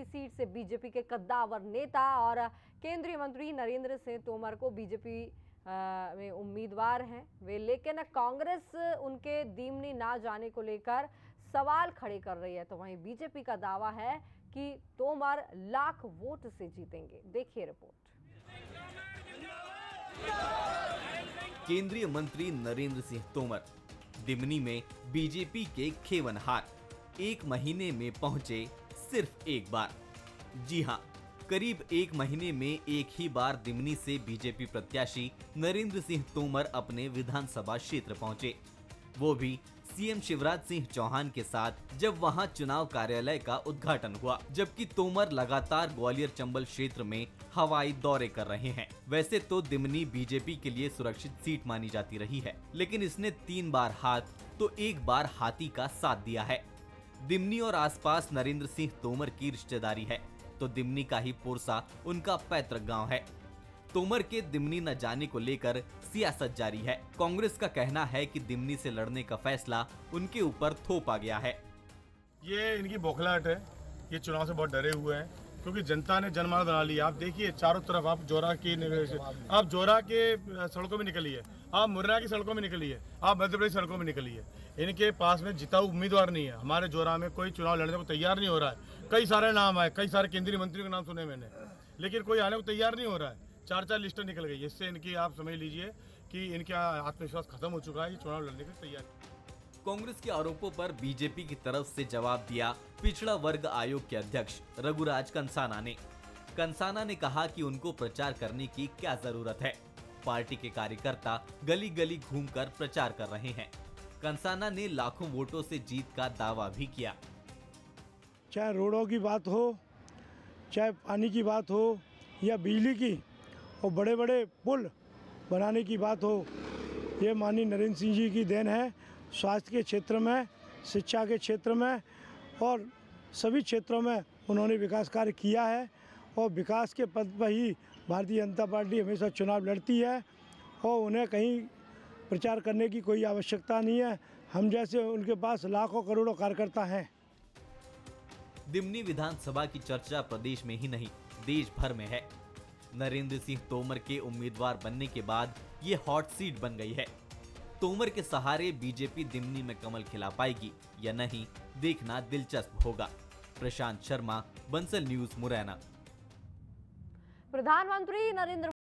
Seat से BJP के कद्दावर नेता और केंद्रीय मंत्री नरेंद्र सिंह तोमर को बीजेपी में उम्मीदवार हैं वे, लेकिन कांग्रेस उनके दीमनी ना जाने को लेकर सवाल खड़े कर रही है। तो वहीं बीजेपी का दावा है कि तोमर लाख वोट से जीतेंगे। देखिए रिपोर्ट। केंद्रीय मंत्री नरेंद्र सिंह तोमर दिमनी में बीजेपी के खेवनहार 1 महीने में पहुंचे सिर्फ एक बार। जी हां, करीब 1 महीने में एक ही बार दिमनी से बीजेपी प्रत्याशी नरेंद्र सिंह तोमर अपने विधानसभा क्षेत्र पहुंचे, वो भी सीएम शिवराज सिंह चौहान के साथ जब वहां चुनाव कार्यालय का उद्घाटन हुआ। जबकि तोमर लगातार ग्वालियर चंबल क्षेत्र में हवाई दौरे कर रहे हैं। वैसे तो दिमनी बीजेपी के लिए सुरक्षित सीट मानी जाती रही है, लेकिन इसने 3 बार हाथ तो 1 बार हाथी का साथ दिया है। दिमनी और आसपास नरेंद्र सिंह तोमर की रिश्तेदारी है, तो दिमनी का ही पोरसा उनका पैतृक गांव है। तोमर के दिमनी न जाने को लेकर सियासत जारी है। कांग्रेस का कहना है कि दिमनी से लड़ने का फैसला उनके ऊपर थोपा गया है। ये इनकी बौखलाहट है, ये चुनाव से बहुत डरे हुए हैं क्योंकि जनता ने जनमानस बना लिया। आप देखिए चारों तरफ, आप जोरा के सड़कों में निकलिए, आप मुरैना की सड़कों में निकलिए, आप मध्य प्रदेश सड़कों में निकलिए। इनके पास में जिताऊ उम्मीदवार नहीं है। हमारे जोरा में कोई चुनाव लड़ने को तैयार नहीं हो रहा है। कई सारे नाम आए, कई सारे केंद्रीय मंत्रियों के नाम सुने मैंने, लेकिन कोई आने को तैयार नहीं हो रहा है। 4 लिस्टें निकल गई। इससे इनकी आप समझ लीजिए कि इनका आत्मविश्वास खत्म हो चुका है। ये चुनाव लड़ने की तैयारी। कांग्रेस के आरोपों पर बीजेपी की तरफ से जवाब दिया पिछड़ा वर्ग आयोग के अध्यक्ष रघुराज कंसाना ने। कंसाना ने कहा कि उनको प्रचार करने की क्या जरूरत है, पार्टी के कार्यकर्ता गली गली घूमकर प्रचार कर रहे हैं। कंसाना ने लाखों वोटों से जीत का दावा भी किया। चाहे रोडों की बात हो, चाहे पानी की बात हो या बिजली की और बड़े बड़े पुल बनाने की बात हो, ये माननीय नरेंद्र सिंह जी की देन है। स्वास्थ्य के क्षेत्र में, शिक्षा के क्षेत्र में और सभी क्षेत्रों में उन्होंने विकास कार्य किया है और विकास के पद पर ही भारतीय जनता पार्टी हमेशा चुनाव लड़ती है और उन्हें कहीं प्रचार करने की कोई आवश्यकता नहीं है। हम जैसे उनके पास लाखों करोड़ों कार्यकर्ता हैं। दिमनी विधानसभा की चर्चा प्रदेश में ही नहीं देश भर में है। नरेंद्र सिंह तोमर के उम्मीदवार बनने के बाद ये हॉट सीट बन गई है। तोमर के सहारे बीजेपी दिमनी में कमल खिला पाएगी या नहीं, देखना दिलचस्प होगा। प्रशांत शर्मा, बंसल न्यूज, मुरैना। प्रधानमंत्री नरेंद्र